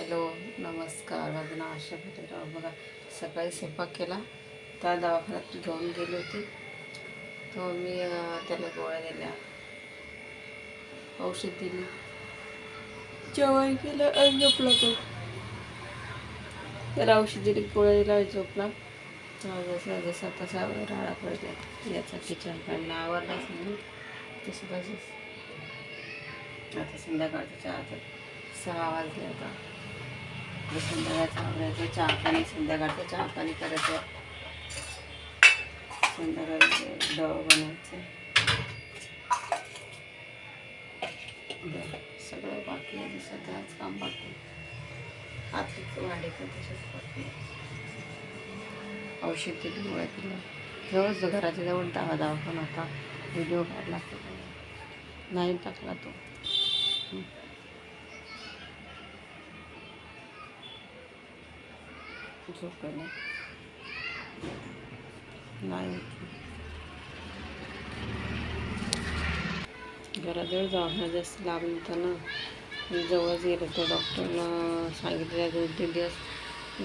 Hello नमस्कार. माझं नाव आशा भेटेराव. बघा, सकाळी स्वयंपाक केला, त्या दवाखान्यात घेऊन गेली होती. तो मी त्याला गोळ्या दिल्या, औषध दिली, जेवण केलं आणि झोपला. तो त्याला औषध दिली, गोळ्या दिला, झोपला. जसा जसा तसा राडा पडला याचा किचन काढणं आवडलाच नाही. तसं तसंच आता संध्याकाळचं आता 6 वाजले. आता संध्याकाळचं आवडायचं, चहा पाणी, संध्याकाळचं चहा पाणी करायचं, संध्याकाळी डव बनायचं. सगळं बाकी आहे. सगळंच काम बाकी आहे. हातलीचं वाढायचं तसंच बाकी आहे. औषध दिली, गोळ्या दिल्या. जवळच घराच्या जवळ दवाखाना होता. व्हिडिओ काढला, नाही टाकला तो. झोपले नाही. घराजवळ दवाखाना जास्त लांब होता ना, जवळच गेलं. तर डॉक्टरनं सांगितलं 2-3 दिवस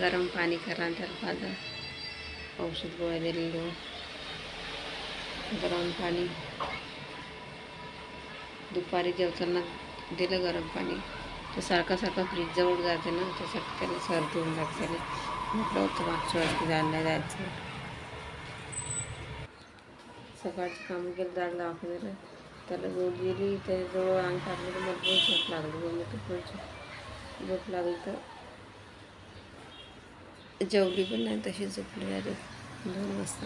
गरम पाणी करा आणि त्याला पाजा. औषध गोळ्या दिलेलं, गरम पाणी. दुपारी जेवताना दिलं गरम पाणी. तर सारखं फ्रीजजवळ जाते ना, त्यासाठी त्याला सर्दी होऊन जाते. त्याला म्हटलं होतं मागच्या वेळेस जायला जायचं. सकाळची कामं केलं, जायला दवाखान्याला. त्याला झोप गेली, त्याच्याजवळ अंग टाकलं तर मग झोप लागली. झोप लागली तर जेवली पण नाही, तशी झोपली. अरे 2 वाजता.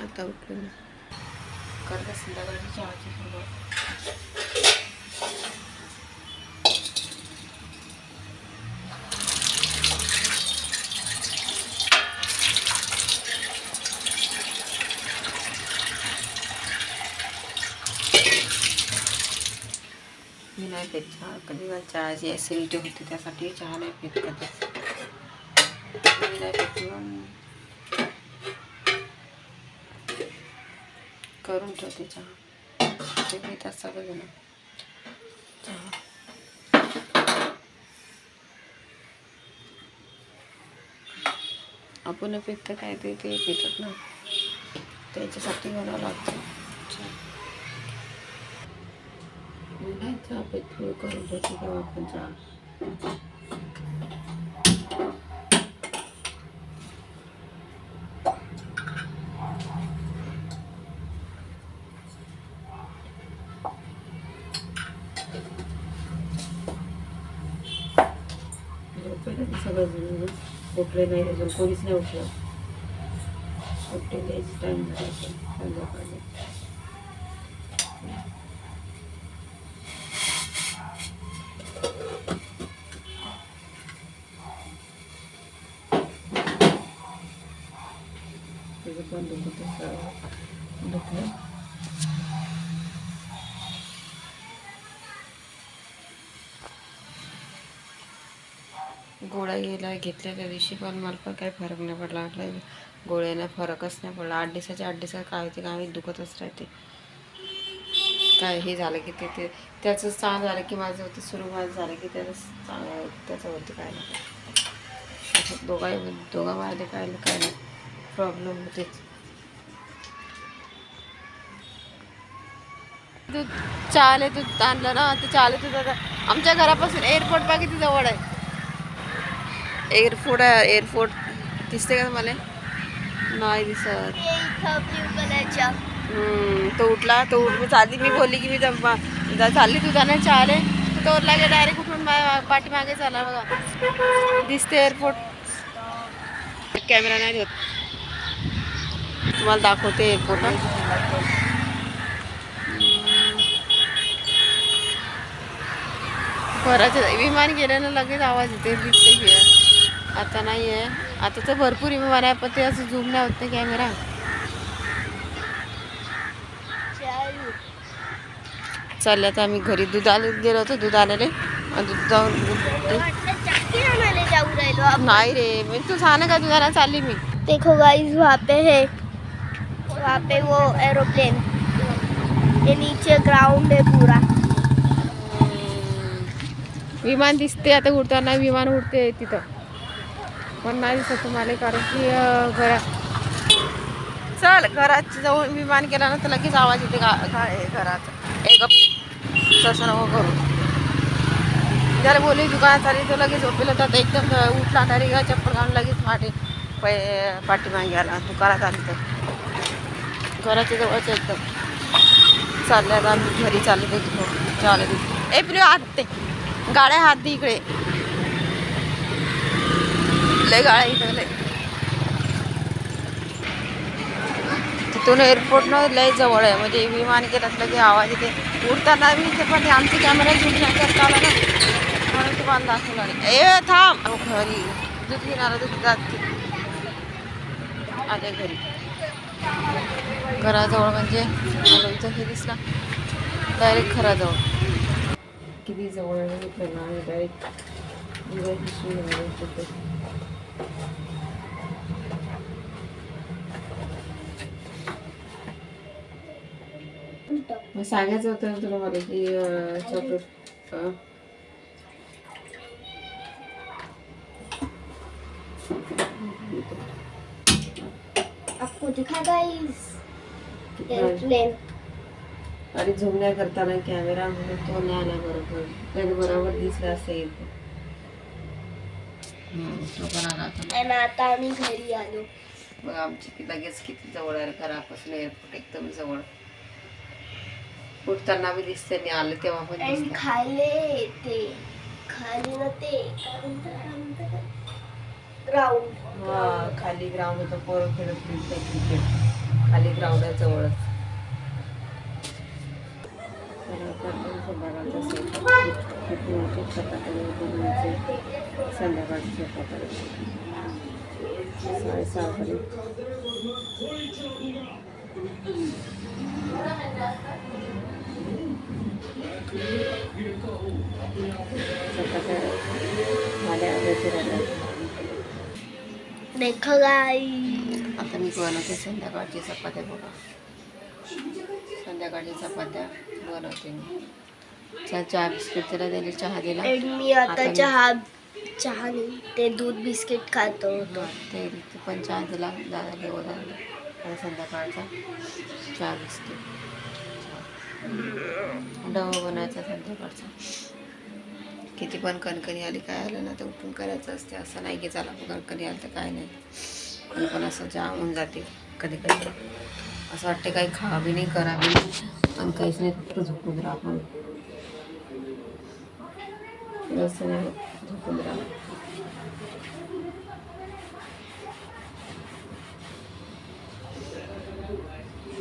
आता उठलो ना, करता संध्याकाळची चहाची सुरुवात. मी नाही पेत चहा कधी. मला चहाची ॲसिडिटी होती, त्यासाठी चहा नाही पेत कधीच. मी नाही पेत म्हणून करून ठेवते चहा. ते पितात सगळेजण चहा. आपण पित तर काय, ते पितात ना, त्याच्यासाठी बनावं लागतं चहा. मी नाही चहा पेत, करून ठेवते तेव्हा आपण चहा. सगळं उठले नाही, अजून कोणीच नाही उठलं. उठले द्यायचं टाईम झाला संध्याकाळी. त्याचं पण दुखलं. गोळ्या घेतलेल्या दिवशी पण मला पण काही फरक नाही पडला. वाटलं गोळ्याने फरकच नाही पडला. 8 दिवसाच्या काय होते काय दुखतच राहते. काय हे झालं की ते त्याचं चांगलं झालं की माझं होतं सुरुवात झालं की त्याचं चांगलं त्याच्यावरती काय नाही. असं दोघांमध्ये काय नाही प्रॉब्लेम होतेच. तू चाले तू आणलं ना, ते चाले तू आमच्या घरापासून एअरपोर्ट बघा किती जवळ आहे. एअरपोर्ट दिसते का तुम्हाला? नाही दिसत. तो उठला, मी बोलली की मी चालली तू जाण्याची चाले, तो लागे डायरेक्ट उठून पाठीमागे झाला. बघा दिसते एअरपोर्ट. कॅमेरा नाही देत, तुम्हाला दाखवते एअरपोर्ट. घराचे विमान गेल्यानं लगेच आवाज येते, दिसते की. आता नाही आहे, आता तर भरपूर विमान आहे, पण ते असं झूम नाही होत नाही कॅमेरा. चालले आता आम्ही घरी. दूध गेलो होतो, दूध आलेले. दूध जाऊन नाही रे, मी तू सांग का दुधाला चालली मी. देखो गाइस, वहाँ पे है, वहाँ पे वो एरोप्लेन, ये नीचे ग्राउंड है पूरा. विमान दिसते आता उडताना, विमान उडते तिथं पण नाही दिसत तुम्हाला कारण की चल घराच्या जवळ विमान गेला ना तर लगेच आवाज येते घराचा एक तसं नको करू. जरा बोलली दुकानात आली तर लगेच झोपेल होतात एकदम उठला तरी चप्पल घालून लगेच पाठीमागे गेला दुकानात आली तर घराच्या जवळच एकदम चालल्यात आम्ही घरी चालले चालत ए प्रिय हात ते गाड्या हात दे इकडे लय गाड्या इकडे लय तिथून एअरपोर्ट न लय जवळ आहे म्हणजे विमान गेलं लगे आवाज येते उडताना बी ते पण आमची कॅमेरा शूट नाही करता आला ना म्हणून तुम्हाला दाखवला नाही. ए थांब घरी दूध घेणार दूध जात आले घरी घराजवळ म्हणजे आलो इथं हे दिसला डायरेक्ट घराजवळ किती जवळ आहे डायरेक्ट मग सांगायचं होतं ना तुला मला की चॉकलेट आपको दिखा गाइस एयरप्लेन. आणि झूम नाही करताना कॅमेरा म्हणून तो नाही आला बरोबर त्याने बरोबर दिसला असं येतो तो पण आला आणि आता आम्ही घरी आलो. बघ आमची लगेच किती जवळ आहे घरापासून एअरपोर्ट एकदम जवळ उठताना बी दिसते नाही आलं तेव्हा पण आणि दिसतं. खाली ना ते ग्राउंड हा खाली ग्राउंड होतं पोरं खेळत क्रिकेट खाली ग्राउंड आहे जवळच. संध्याकाळचं स्वयंपाक 6:30 देखो गाइस आता मी बनवते संध्याकाळची चपात्या बघा संध्याकाळची चपात्या बनवते मी चहा बिस्किट त्याला दिली चहा दिला मी आता चहा नाही ते दूध बिस्किट खातो होतो ते पण चहा दिला दादा घेऊन आणि संध्याकाळचा चहा बिस्किट डबा बनायचा संध्याकाळचा किती पण कणकणी आली काय आलं ना तर उठून करायचं असते असं नाही की चला कणकणी आलं तर काय नाही पण असं जाम होऊन जाते कधी कधी असं वाटते काही खावी नाही करावी नाही आणि काहीच नाही फक्त झोपून राहा आपण असं नाही झोपून राहा.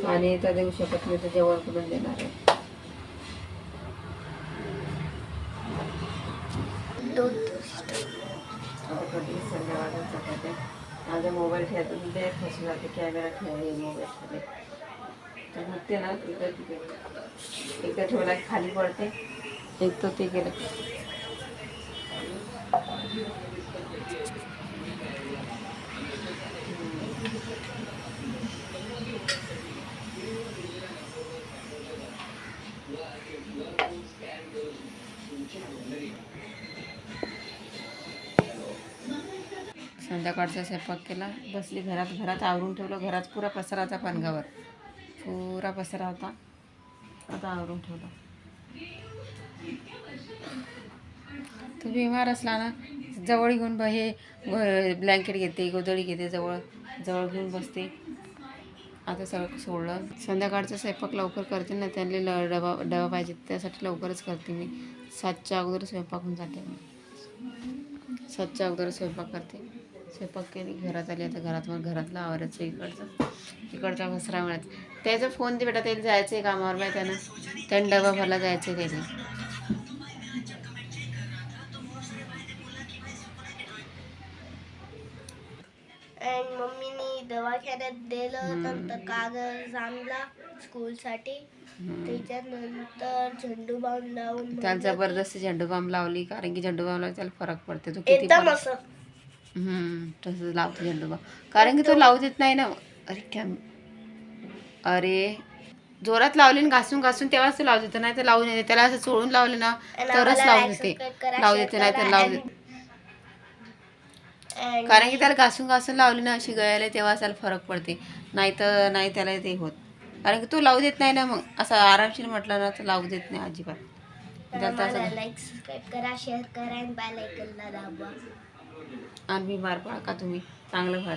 आणि तर देऊ शकत नाही तर जेवण करून देणार आहे. आता कधी संध्याकाळच्या चपात्या माझा मोबाईल ठेवतो ते फसून जाते कॅमेरा ठेवायला मोबाईलमध्ये तर म्हणते ना तिकडे तिकडे एकदा ठेवला खाली पडते एक तर ते गेलं संध्याकाळचा स्वयंपाक केला बसली घरात आवरून ठेवलं घरात पुरा पसराचा पानगावर पुरा पसरा होता आता आवरून ठेवलं. तो बिमार असला ना जवळ घेऊन हे ब्लँकेट घेते गोधडी घेते जवळ घेऊन बसते. आता सगळं सोडलं संध्याकाळचा स्वयंपाक लवकर करते ना त्यांना डबा पाहिजे त्यासाठी लवकरच करते मी 7च्या अगोदर स्वयंपाक होऊन जाते. 7च्या अगोदर स्वयंपाक करते स्वयंपाक केली घरात आली आता घरातलं आवरायचं इकडचा भसरा मिळत त्याचा फोन दे बेटा त्याला जायचं आहे कामावर माहिती आहे ना त्याने डबा भरला जायचं आहे त्याने आणि मम्मीनी दवाखान्यात दिलं नंतर कागद आणला स्कूलसाठी त्याच्यानंतर झेंडू बाम लावून त्याला जबरदस्ती झेंडू बाम लावली कारण की झेंडू बाम लावली त्याला फरक पडते तो एकदम असं तसंच लावतो झेंडू बाम कारण की तो लावू देत नाही ना. अरे जोरात लावली आणि घासून घासून तेव्हाच ते लावू देते, नाही तर लावू देते. त्याला असं चोळून लावले ना तरच लावू देते. लावू देते नाही तर लावू देते. कारण की त्याला घासून घासून लावली ना अशी गळायला तेव्हा त्याला फरक पडते, नाही तर नाही त्याला ते होत. कारण की तो लावू देत नाही ना, मग असं आरामशीर म्हटलं ना तर लावू देत नाही अजिबात. त्याला तसं लाईक सबस्क्राईब करा, शेअर करा आणि बेल आयकॉनला दाबा. आणि बिमार पडा का तुम्ही, चांगलं व्हा.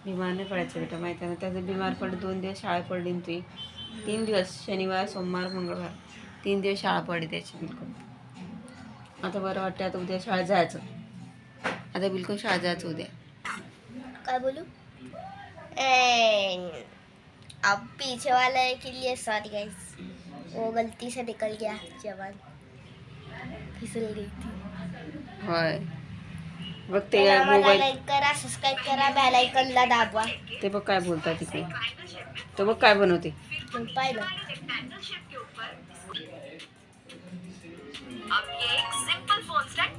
बिमार नाही पडायचं बेटा, माहिती आहे ना. त्याचं बिमार पडलं 2 दिवस शाळा पडली ना ती, 3 दिवस, शनिवार सोमवार मंगळवार 3 दिवस शाळा पडली त्याची बिलकुल. आता बरं वाटतं. आता उद्या शाळेत जायचं, आता बिलकुल शाळेत जायचं उद्या. काय बोलू? And अब पीछे वाले के लिए सॉरी गाइस, वो गलती से निकल गया जवान, फिसल गई थी. होय बघ ते आम्हाला मोबाईल, लाईक करा, सबस्क्राईब करा, बेल आयकॉनला दाबवा. ते बघ काय बोलतात तिकडे, तो बघ काय बनवते. मग पाहिलं. अब ये एक सिंपल फोन स्टैंड